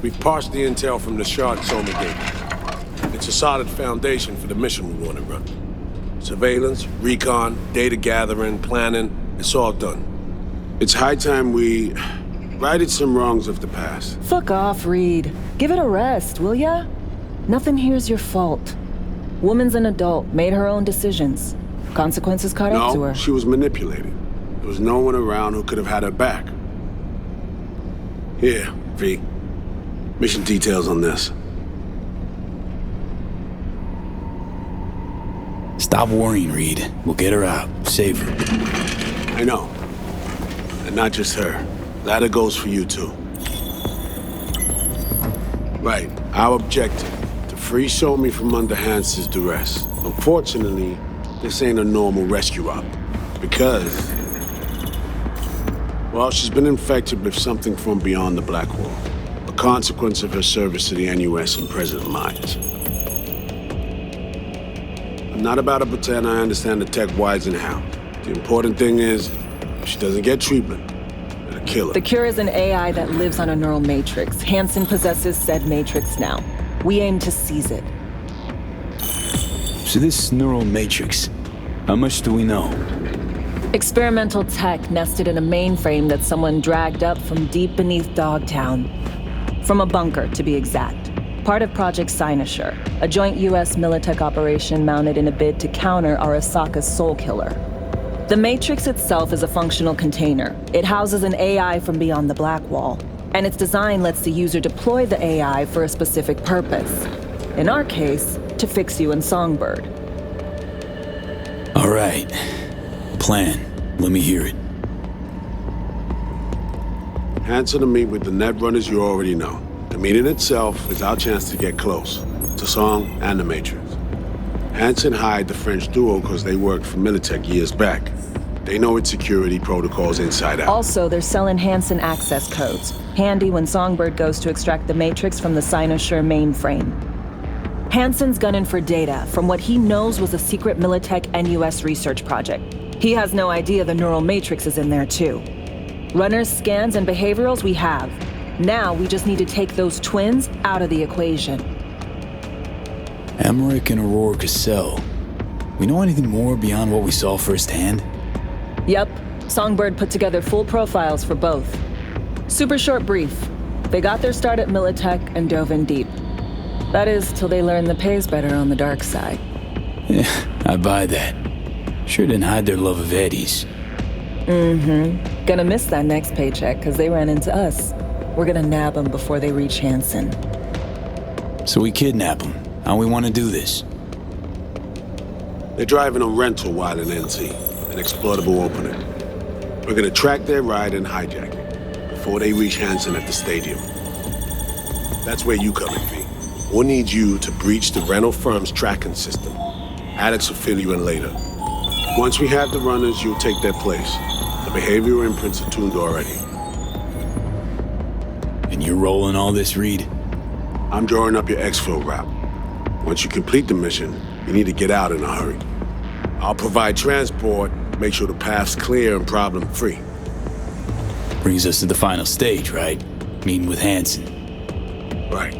We've parsed the intel from the shard Soma gave me. It's a solid foundation for the mission we want to run. Surveillance, recon, data gathering, planning, it's all done. It's high time we righted some wrongs of the past. Fuck off, Reed. Give it a rest, will ya? Nothing here's your fault. Woman's an adult, made her own decisions. Consequences caught up to her. No, she was manipulated. There was no one around who could have had her back. Here, V. Mission details on this. Stop worrying, Reed. We'll get her out. Save her. I know. And not just her. Ladder goes for you, too. Right. Our objective. To free Somi from under Hansen's duress. Unfortunately, this ain't a normal rescue op. Because... well, she's been infected with something from beyond the Black Wall. A consequence of her service to the NUS and President Myers. I'm not about to pretend I understand the tech whys and how. The important thing is, if she doesn't get treatment, it'll kill her. The cure is an AI that lives on a neural matrix. Hansen possesses said matrix now. We aim to seize it. So this neural matrix, how much do we know? Experimental tech nested in a mainframe that someone dragged up from deep beneath Dogtown. From a bunker, to be exact. Part of Project Cynosure, a joint US Militech operation mounted in a bid to counter Arasaka's Soul Killer. The Matrix itself is a functional container. It houses an AI from beyond the Black Wall, and its design lets the user deploy the AI for a specific purpose. In our case, to fix you and Songbird. All right. Plan. Let me hear it. Hansen to meet with the net runners you already know. The meeting itself is our chance to get close, to Song and the Matrix. Hansen hired the French duo because they worked for Militech years back. They know its security protocols inside out. Also, they're selling Hansen access codes, handy when Songbird goes to extract the Matrix from the Cynosure mainframe. Hansen's gunning for data from what he knows was a secret Militech NUS research project. He has no idea the neural matrix is in there too. Runners, scans, and behaviorals we have. Now we just need to take those twins out of the equation. Emmerich and Aurora Cassell. We know anything more beyond what we saw firsthand? Yep. Songbird put together full profiles for both. Super short brief. They got their start at Militech and dove in deep. That is, till they learned the pay's better on the dark side. Yeah, I buy that. Sure didn't hide their love of Eddie's. Mm-hmm. Gonna miss that next paycheck, because they ran into us. We're gonna nab them before they reach Hansen. So we kidnap them. How we want to do this? They're driving a rental while in NC, an exploitable opening. We're gonna track their ride and hijack it before they reach Hansen at the stadium. That's where you come in, V. We'll need you to breach the rental firm's tracking system. Alex will fill you in later. Once we have the runners, you'll take their place. The behavioral imprints are tuned already. And you're rolling all this, Reed? I'm drawing up your exfil route. Once you complete the mission, you need to get out in a hurry. I'll provide transport, make sure the path's clear and problem-free. Brings us to the final stage, right? Meeting with Hansen. Right.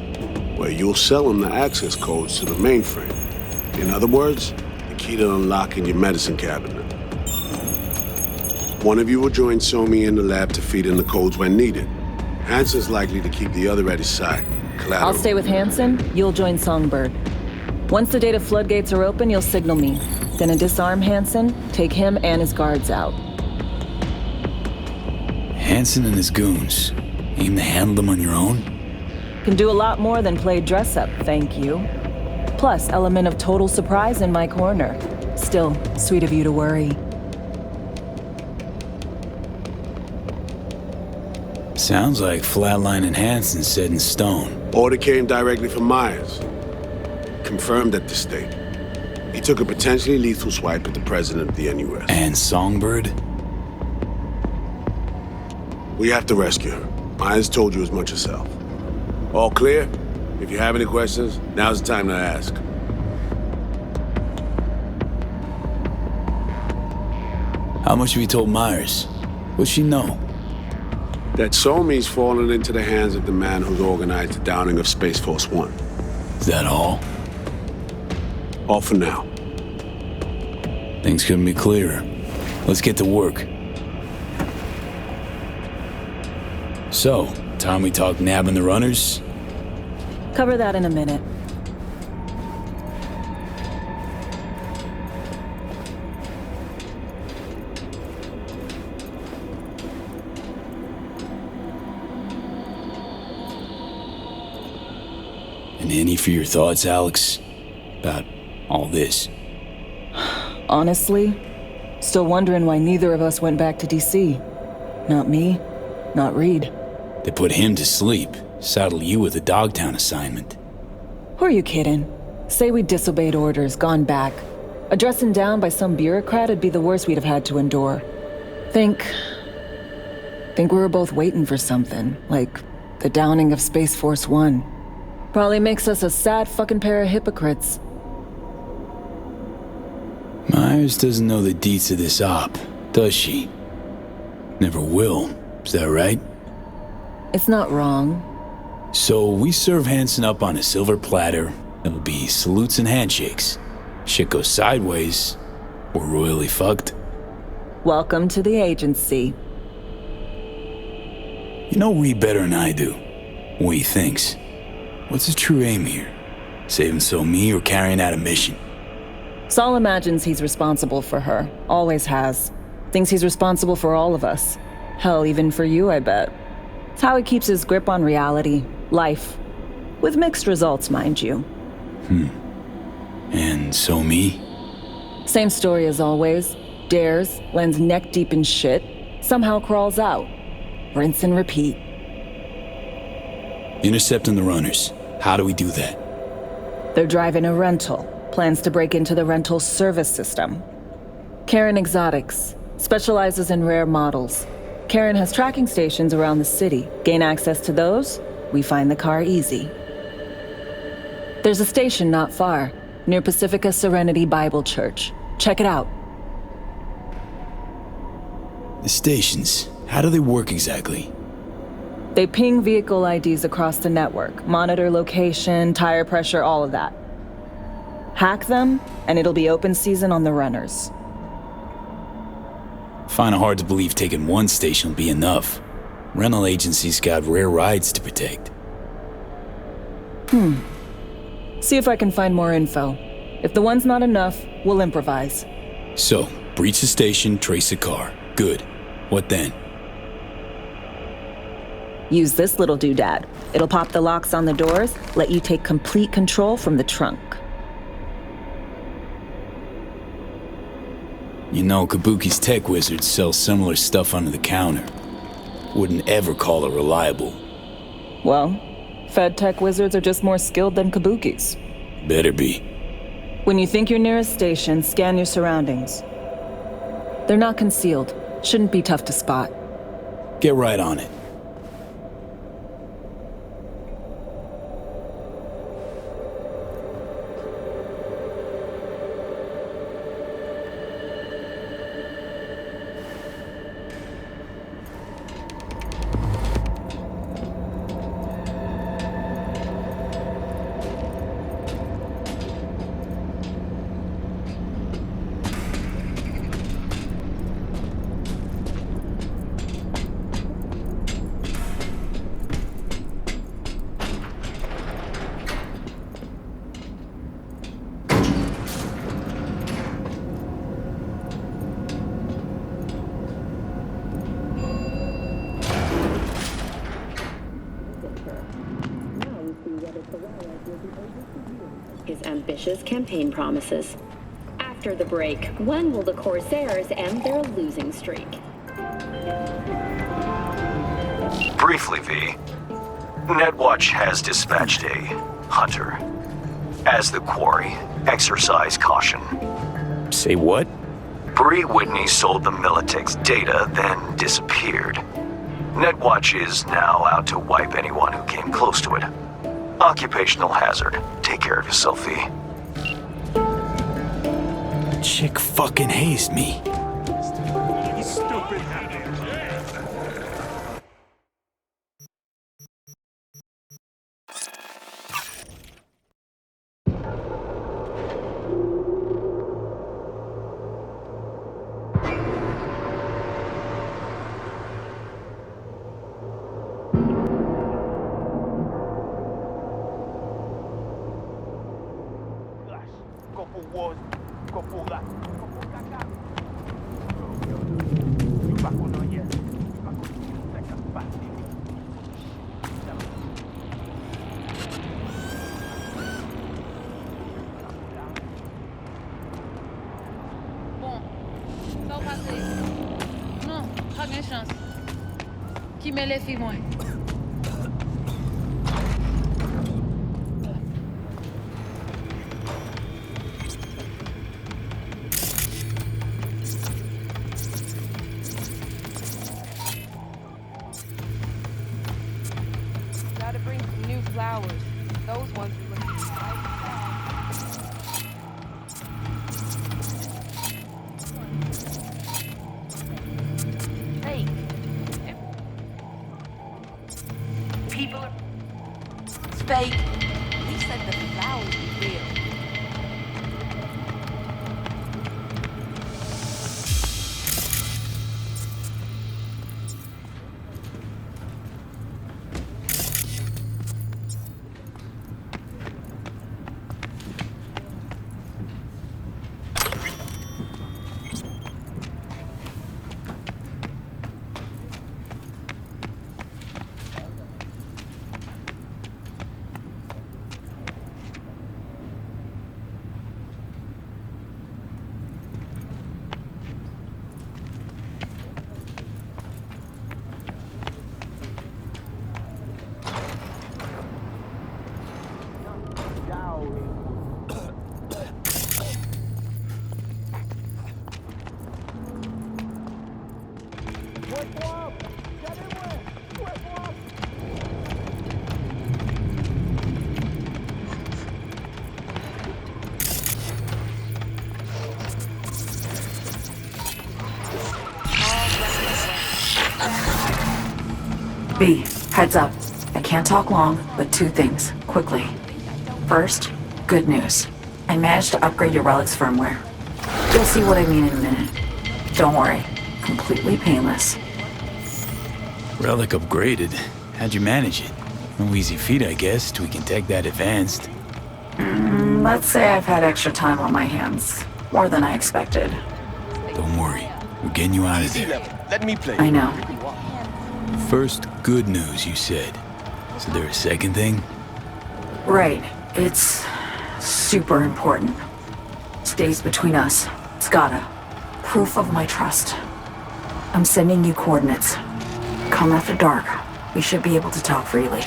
Where you'll sell him the access codes to the mainframe. In other words, the key to unlocking your medicine cabinet. One of you will join Somi in the lab to feed in the codes when needed. Hansen's likely to keep the other at his side. Collateral. I'll stay with Hansen, you'll join Songbird. Once the data floodgates are open, you'll signal me. Gonna disarm Hansen, take him and his guards out. Hansen and his goons. Aim to handle them on your own? Can do a lot more than play dress-up, thank you. Plus, element of total surprise in my corner. Still, sweet of you to worry. Sounds like Flatline and Hansen set in stone. Order came directly from Myers. Confirmed at the state. He took a potentially lethal swipe at the president of the NUS. And Songbird? We have to rescue her. Myers told you as much herself. All clear? If you have any questions, now's the time to ask. How much have you told Myers? What's she know? That Somi's fallen into the hands of the man who's organized the downing of Space Force One. Is that all? All for now. Things couldn't be clearer. Let's get to work. So, time we talk nabbing the runners? Cover that in a minute. And any for your thoughts, Alex? About all this? Honestly, still wondering why neither of us went back to DC. Not me, not Reed. They put him to sleep, saddle you with a Dogtown assignment. Who are you kidding? Say we disobeyed orders, gone back. A dressing down by some bureaucrat would be the worst we'd have had to endure. Think we were both waiting for something, like the downing of Space Force One. Probably makes us a sad fucking pair of hypocrites. Myers doesn't know the deets of this op, does she? Never will, is that right? It's not wrong. So we serve Hansen up on a silver platter. It'll be salutes and handshakes. Shit goes sideways, we're royally fucked. Welcome to the agency. You know Reed better than I do. What he thinks. What's his true aim here? Saving So-Mi or carrying out a mission? Saul imagines he's responsible for her. Always has. Thinks he's responsible for all of us. Hell, even for you, I bet. It's how he keeps his grip on reality, life. With mixed results, mind you. And So-Mi? Same story as always. Dares, lands neck deep in shit, somehow crawls out. Rinse and repeat. Intercepting the runners. How do we do that? They're driving a rental. Plans to break into the rental service system. Karen Exotics specializes in rare models. Karen has tracking stations around the city. Gain access to those, we find the car easy. There's a station not far, near Pacifica Serenity Bible Church. Check it out. The stations, how do they work exactly? They ping vehicle IDs across the network, monitor location, tire pressure, all of that. Hack them, and it'll be open season on the runners. Find it hard to believe taking one station will be enough. Rental agencies got rare rides to protect. See if I can find more info. If the one's not enough, we'll improvise. So, breach the station, trace the car. Good. What then? Use this little doodad. It'll pop the locks on the doors, let you take complete control from the trunk. You know, Kabuki's tech wizards sell similar stuff under the counter. Wouldn't ever call it reliable. Well, Fed tech wizards are just more skilled than Kabuki's. Better be. When you think you're near a station, scan your surroundings. They're not concealed. Shouldn't be tough to spot. Get right on it. His ambitious campaign promises. After the break, when will the Corsairs end their losing streak? Briefly, V. Netwatch has dispatched a hunter. As the quarry, exercise caution. Say what? Bree Whitney sold the Militech's data, then disappeared. Netwatch is now out to wipe anyone who came close to it. Occupational hazard. Take care of yourself, V. Chick fucking hazed me. Qui me les fit moi? Gotta bring some new flowers. Those ones are looking fake. People are... It's fake. He said the flowers were real. B, heads up. I can't talk long, but two things, quickly. First, good news. I managed to upgrade your relic's firmware. You'll see what I mean in a minute. Don't worry, completely painless. Relic upgraded. How'd you manage it? No easy feat, I guess, till we can take that advanced. Let's say I've had extra time on my hands. More than I expected. Don't worry, we're getting you out of there. Let me play. I know. First, good news, you said. Is there a second thing? Right. It's super important. Stays between us. It's gotta. Proof of my trust. I'm sending you coordinates. Come after dark. We should be able to talk freely.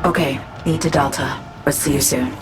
Okay, need to Delta, but see you soon.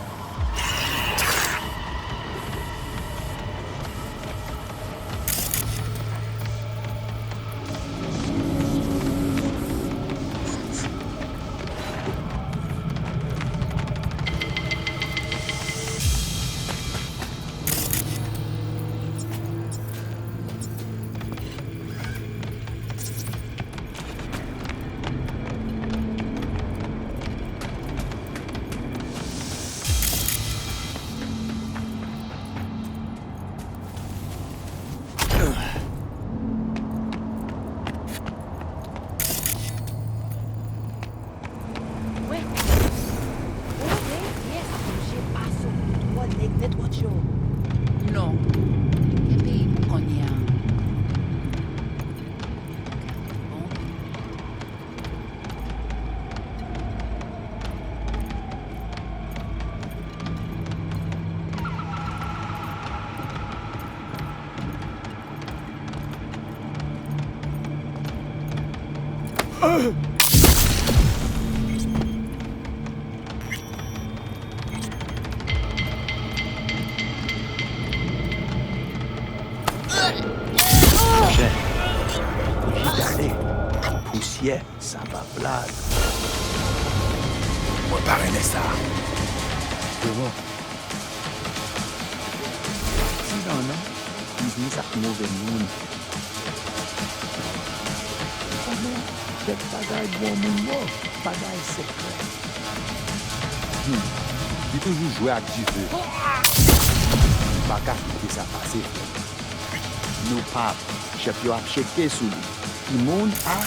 No. Epi, konya. Poussière, ça va blague. Moi, parrainer ça. Tu vois? Si non, non, business a mauvais monde. Comment? Quel bagaille bon monde, bagaille secret. Il toujours jouer à Dieu. Pas qu'à quitter ça passer. Nous pas, chef yo a checké sous lui. Le monde a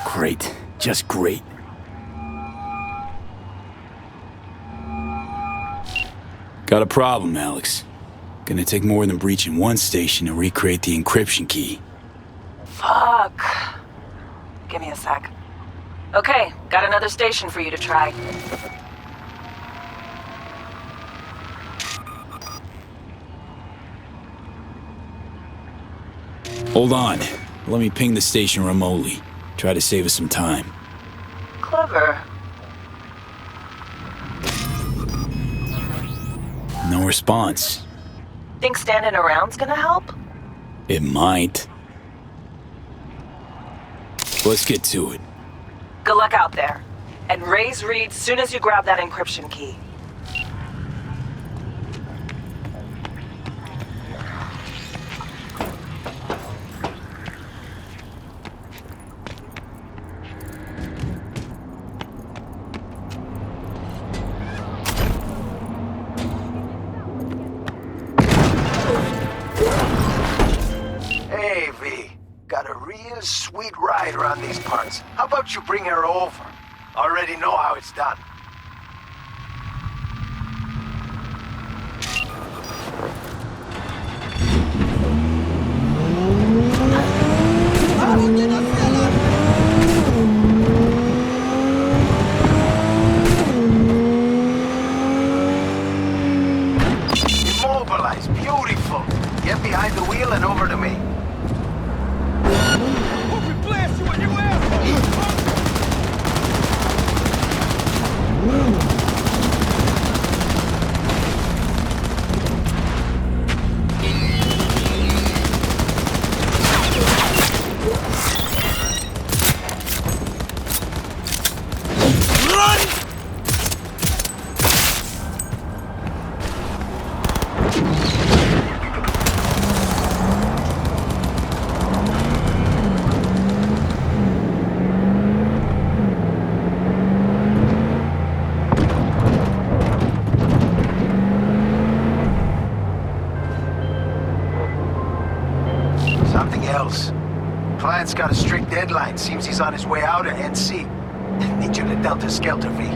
Great. Just great. Got a problem, Alex. Gonna take more than breaching one station to recreate the encryption key. Fuck. Give me a sec. Okay, got another station for you to try. Hold on. Let me ping the station remotely. Try to save us some time. Clever. No response. Think standing around's gonna help? It might. Let's get to it. Good luck out there. And raise Reed soon as you grab that encryption key. Hey, V. Got a real sweet ride around these parts. How about you bring her over? Already know how it's done. Immobilize. Beautiful. Get behind the wheel and over to me. Something else. Client's got a strict deadline. Seems he's on his way out of NC. Need you to Delta Skelter, V.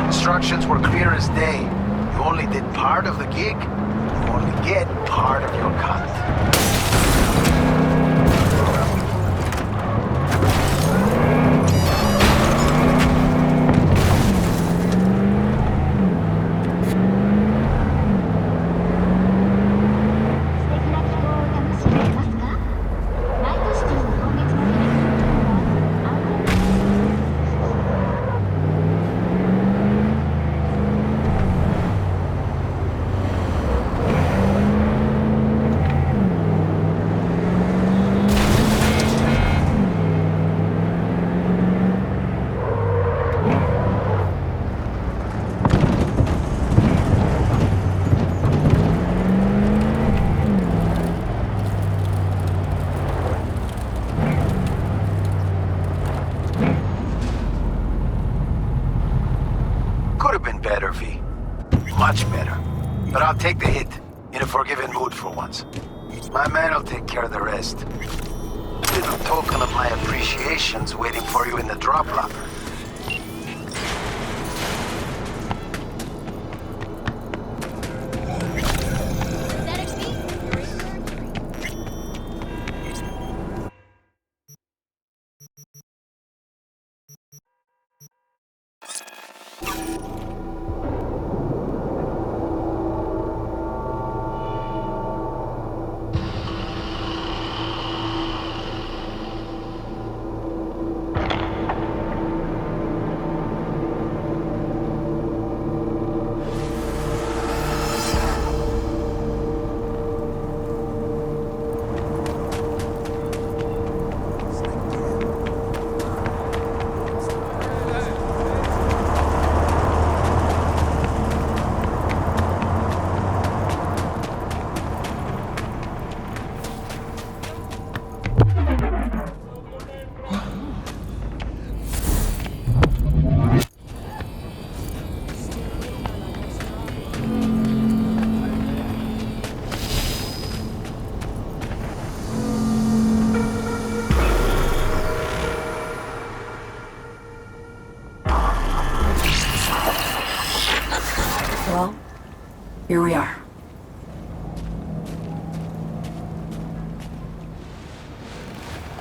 Instructions were clear as day. You only did part of the gig, you only get part of your cut. Could have been better, V. Much better. But I'll take the hit. In a forgiving mood for once. My man will take care of the rest. Little token of my appreciation's waiting for you in the drop locker. Well, here we are.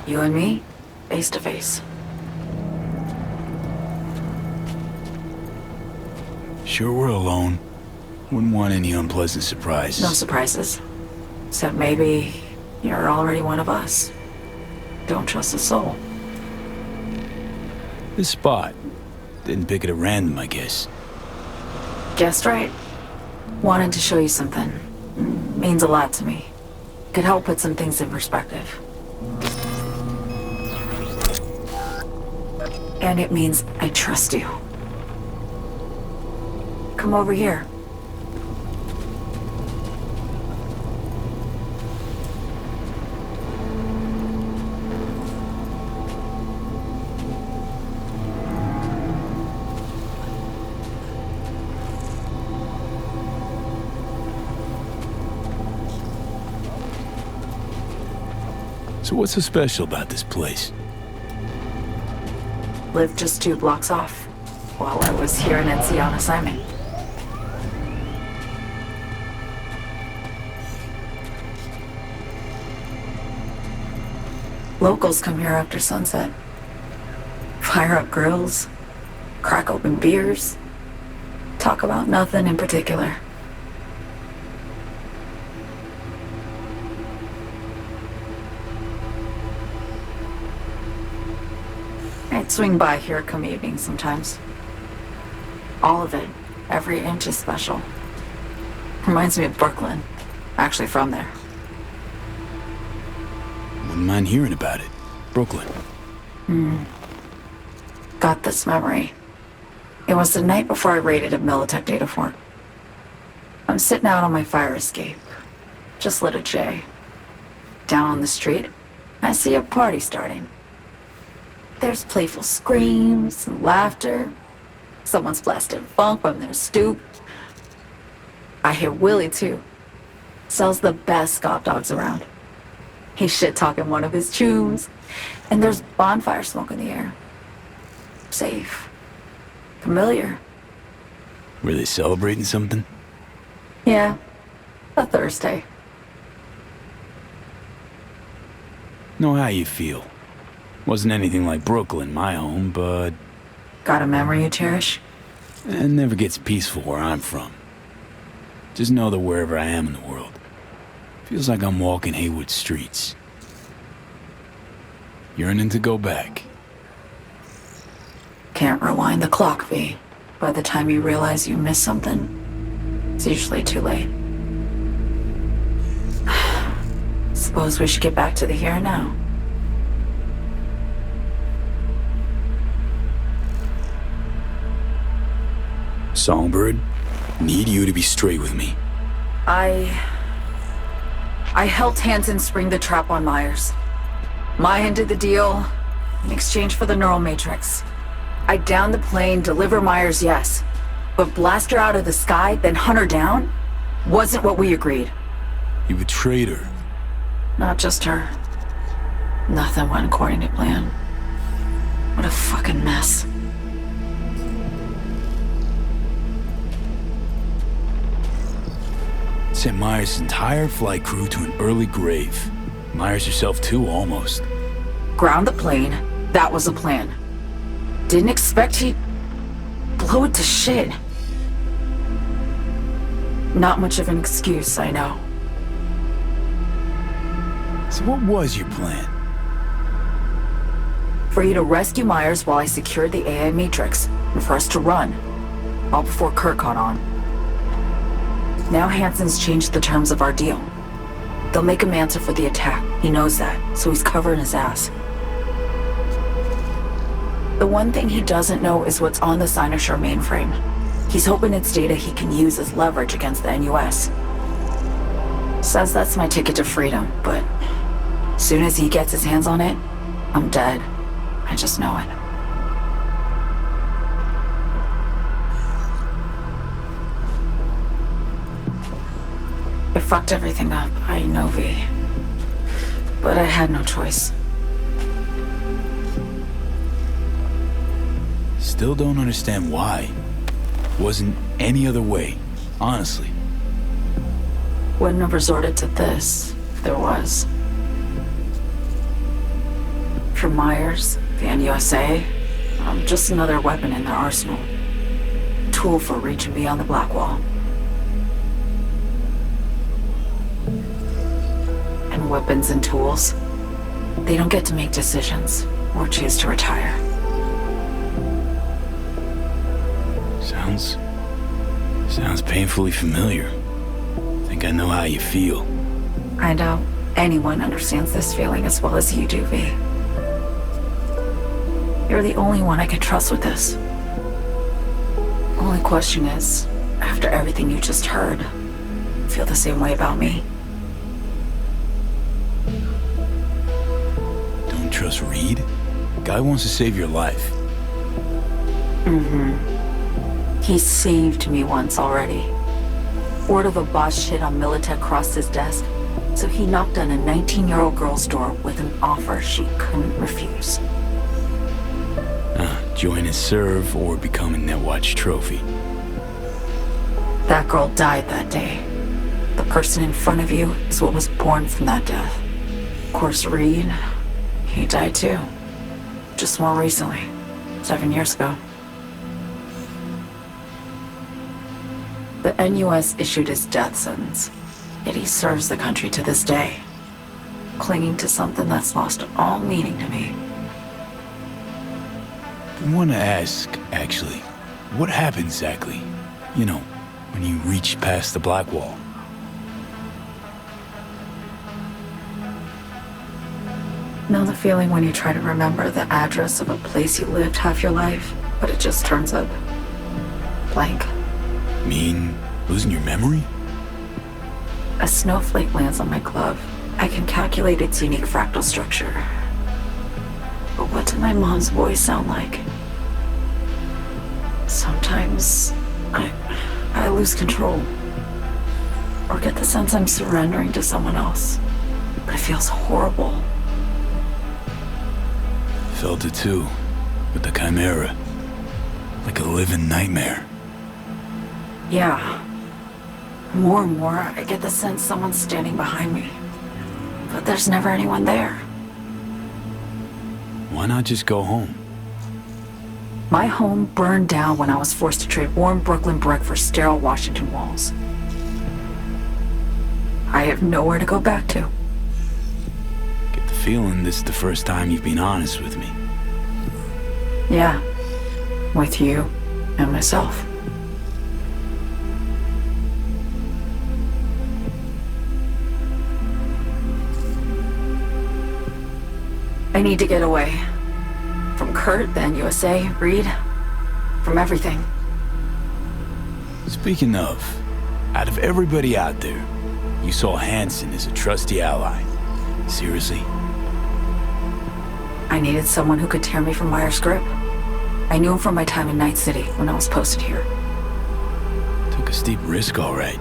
You and me, face to face. Sure we're alone. Wouldn't want any unpleasant surprises. No surprises. Except maybe you're already one of us. Don't trust a soul. This spot. Didn't pick it at random, I guess. Guessed right. Wanted to show you something. Means a lot to me. Could help put some things in perspective. And it means I trust you. Come over here. So what's so special about this place? Lived just 2 blocks off, while I was here in NC on assignment. Locals come here after sunset. Fire up grills, crack open beers, talk about nothing in particular. I'd swing by here come evening sometimes. All of it, every inch is special. Reminds me of Brooklyn. Actually from there. Wouldn't mind hearing about it. Brooklyn. Got this memory. It was the night before I raided a Militech data fort. I'm sitting out on my fire escape. Just lit a J. Down on the street, I see a party starting. There's playful screams and laughter. Someone's blasting funk from their stoop. I hear Willie too. Sells the best Scott dogs around. He's shit-talking one of his tunes. And there's bonfire smoke in the air. Safe. Familiar. Were they celebrating something? Yeah. A Thursday. Know how you feel. Wasn't anything like Brooklyn, my home, but... Got a memory you cherish? It never gets peaceful where I'm from. Just know that wherever I am in the world, feels like I'm walking Haywood streets. Yearning to go back. Can't rewind the clock, V. By the time you realize you missed something, it's usually too late. Suppose we should get back to the here and now. Songbird, need you to be straight with me. I helped Hansen spring the trap on Myers. Maya did the deal in exchange for the neural matrix. I downed the plane, deliver Myers, yes. But blast her out of the sky, then hunt her down? Wasn't what we agreed. You betrayed her. Not just her. Nothing went according to plan. What a fucking mess. Sent Myers' entire flight crew to an early grave. Myers herself too, almost. Ground the plane. That was the plan. Didn't expect he'd blow it to shit. Not much of an excuse, I know. So what was your plan? For you to rescue Myers while I secured the AI Matrix, and for us to run. All before Kurt caught on. Now Hansen's changed the terms of our deal. They'll make him answer for the attack. He knows that, so he's covering his ass. The one thing he doesn't know is what's on the Cynosure mainframe. He's hoping it's data he can use as leverage against the NUS. Says that's my ticket to freedom, but soon as he gets his hands on it, I'm dead. I just know it. I fucked everything up, I know, V. But I had no choice. Still don't understand why. Wasn't any other way, honestly. Wouldn't have resorted to this if there was. For Myers, the NUSA, I'm just another weapon in their arsenal. Tool for reaching beyond the black wall. And weapons and tools, they don't get to make decisions or choose to retire. Sounds painfully familiar. Think I know how you feel. I doubt anyone understands this feeling as well as you do, V. You're the only one I can trust with this. Only question is, after everything you just heard, feel the same way about me? Don't trust Reed? Guy wants to save your life. Mm-hmm. He saved me once already. Word of a boss shit on Militech crossed his desk, so he knocked on a 19-year-old girl's door with an offer she couldn't refuse. Join and serve or become a Netwatch trophy. That girl died that day. The person in front of you is what was born from that death. Of course, Reed, he died too. Just more recently, 7 years ago. The NUS issued his death sentence, yet he serves the country to this day, clinging to something that's lost all meaning to me. I want to ask, actually, what happened exactly? You know, when you reached past the black wall. Know the feeling when you try to remember the address of a place you lived half your life, but it just turns up blank. Mean losing your memory? A snowflake lands on my glove. I can calculate its unique fractal structure. But what did my mom's voice sound like? Sometimes I lose control. Or get the sense I'm surrendering to someone else. But it feels horrible. Felt it too, with the Chimera. Like a living nightmare. Yeah. More and more, I get the sense someone's standing behind me. But there's never anyone there. Why not just go home? My home burned down when I was forced to trade warm Brooklyn brick for sterile Washington walls. I have nowhere to go back to. Get the feeling this is the first time you've been honest with me. Yeah. With you and myself. I need to get away. From Kurt, the NUSA, Reed. From everything. Speaking of, out of everybody out there, you saw Hansen as a trusty ally. Seriously? I needed someone who could tear me from Myers' grip. I knew him from my time in Night City when I was posted here. Steep risk, all right.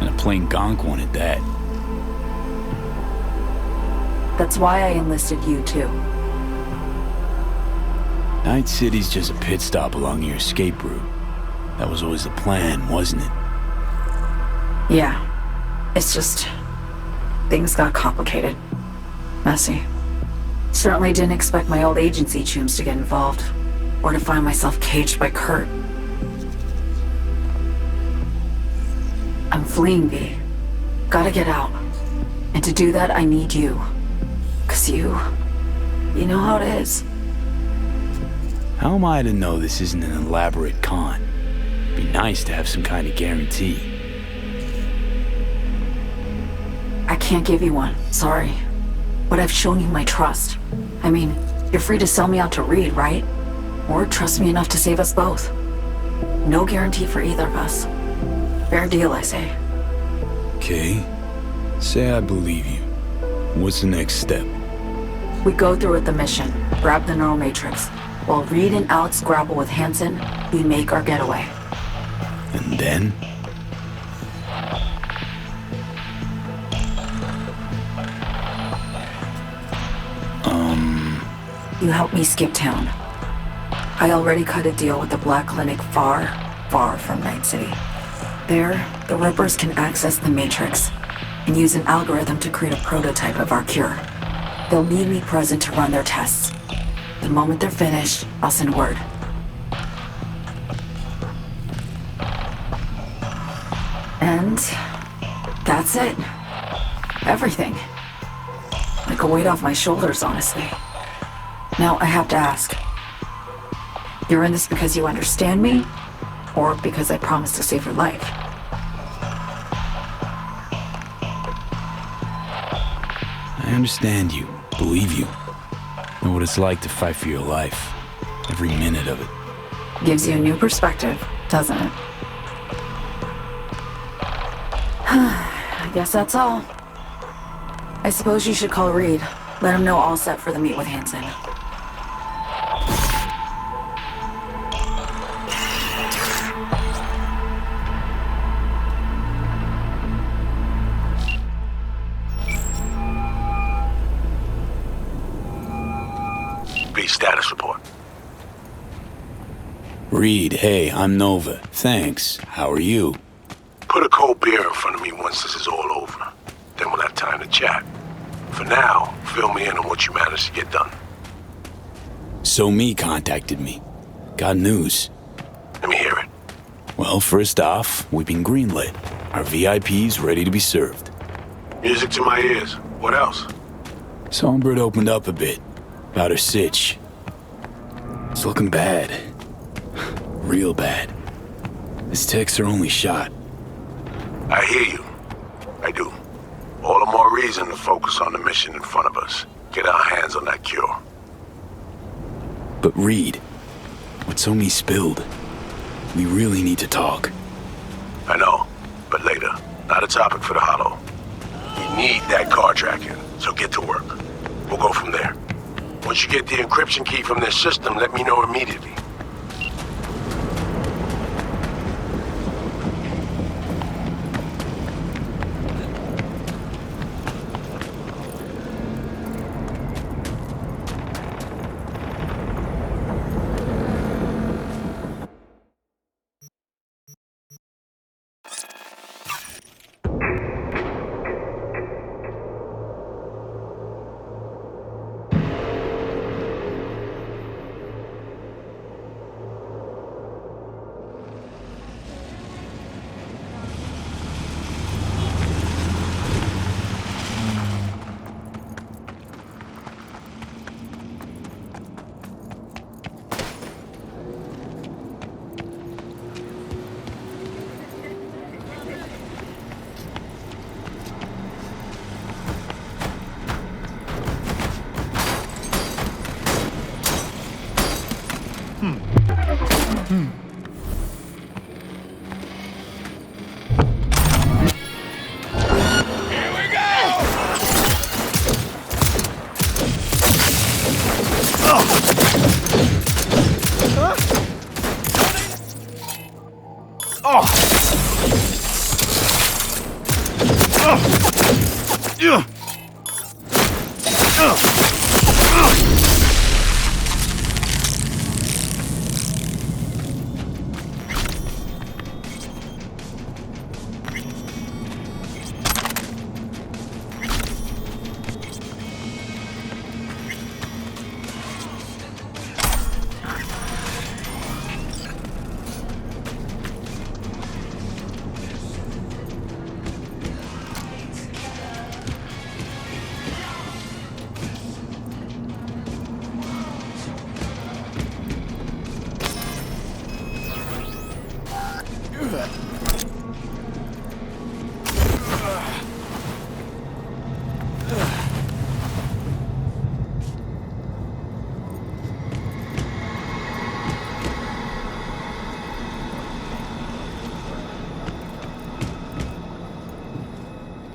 And a plain gonk one at that. That's why I enlisted you, too. Night City's just a pit stop along your escape route. That was always the plan, wasn't it? Yeah. It's just... things got complicated. Messy. Certainly didn't expect my old agency chooms to get involved. Or to find myself caged by Kurt. I'm fleeing, V. Gotta get out. And to do that, I need you. 'Cause you know how it is. How am I to know this isn't an elaborate con? Be nice to have some kind of guarantee. I can't give you one, sorry. But I've shown you my trust. I mean, you're free to sell me out to Reed, right? Or trust me enough to save us both. No guarantee for either of us. Fair deal, I say. Okay. Say I believe you. What's the next step? We go through with the mission, grab the neural matrix. While Reed and Alex grapple with Hansen, we make our getaway. And then? You help me skip town. I already cut a deal with the Black Clinic far, far from Night City. There, the Rippers can access the Matrix and use an algorithm to create a prototype of our cure. They'll need me present to run their tests. The moment they're finished, I'll send word. And that's it. Everything. Like a weight off my shoulders, honestly. Now, I have to ask. You're in this because you understand me? Or because I promised to save your life? I understand you, believe you. Know what it's like to fight for your life. Every minute of it. Gives you a new perspective, doesn't it? I guess that's all. I suppose you should call Reed. Let him know all set for the meet with Hansen. Status report. Reed, hey, I'm Nova. Thanks. How are you? Put a cold beer in front of me once this is all over. Then we'll have time to chat. For now, fill me in on what you managed to get done. So Me contacted me. Got news. Let me hear it. Well, first off, we've been greenlit. Our VIP's ready to be served. Music to my ears. What else? Songbird opened up a bit. About her sitch. It's looking bad. Real bad. This tech's her only shot. I hear you. I do. All the more reason to focus on the mission in front of us. Get our hands on that cure. But Reed, what's on me spilled? We really need to talk. I know, but later. Not a topic for the Hollow. We need that car tracking, so get to work. We'll go from there. Once you get the encryption key from their system, let me know immediately.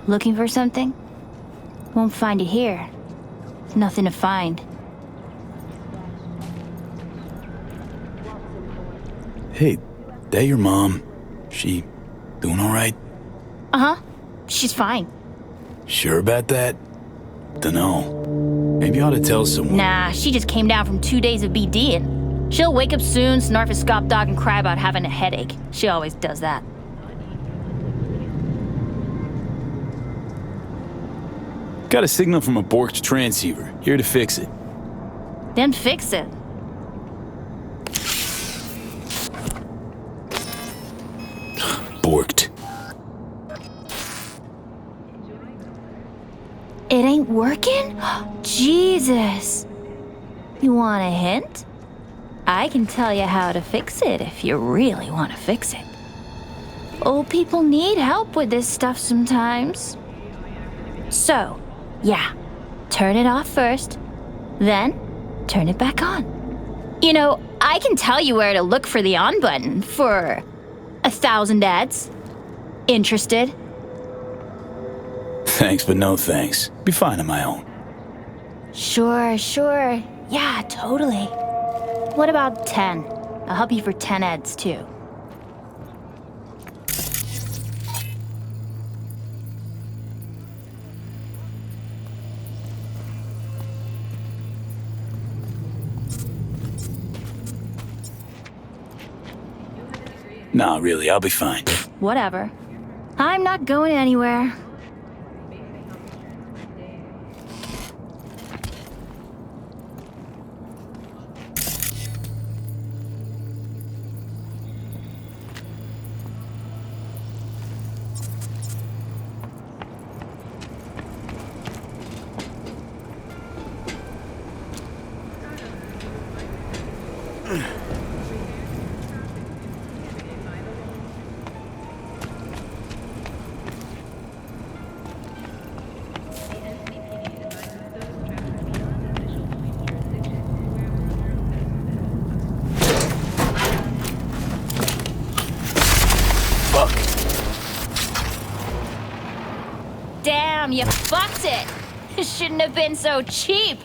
Looking for something? Won't find it here. Nothing to find. Hey, that your mom? She doing all right? Uh-huh. She's fine. Sure about that? Dunno. Maybe you ought to tell someone. Nah, she just came down from 2 days of BDing. She'll wake up soon, snarf a scop dog, and cry about having a headache. She always does that. Got a signal from a Borked transceiver. Here to fix it. Then fix it. Borked. It ain't working? Jesus. You want a hint? I can tell you how to fix it if you really want to fix it. Old people need help with this stuff sometimes. So, yeah, turn it off first, then turn it back on. You know, I can tell you where to look for the on button for 1,000 ads. Interested? Thanks, but no thanks. Be fine on my own. Sure. Yeah, totally. What about 10? I'll help you for 10 ads, too. Nah, really, I'll be fine. Whatever. I'm not going anywhere. Damn, you fucked it! It shouldn't have been so cheap!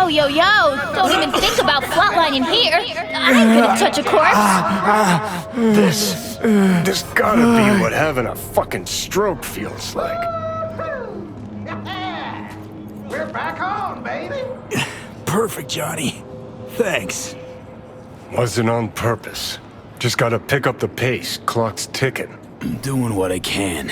Yo, yo, yo! Don't even think about flatlining here. I ain't gonna touch a corpse. This gotta be what having a fucking stroke feels like. We're back on, baby. Perfect, Johnny. Thanks. Wasn't on purpose. Just gotta pick up the pace. Clock's ticking. I'm doing what I can.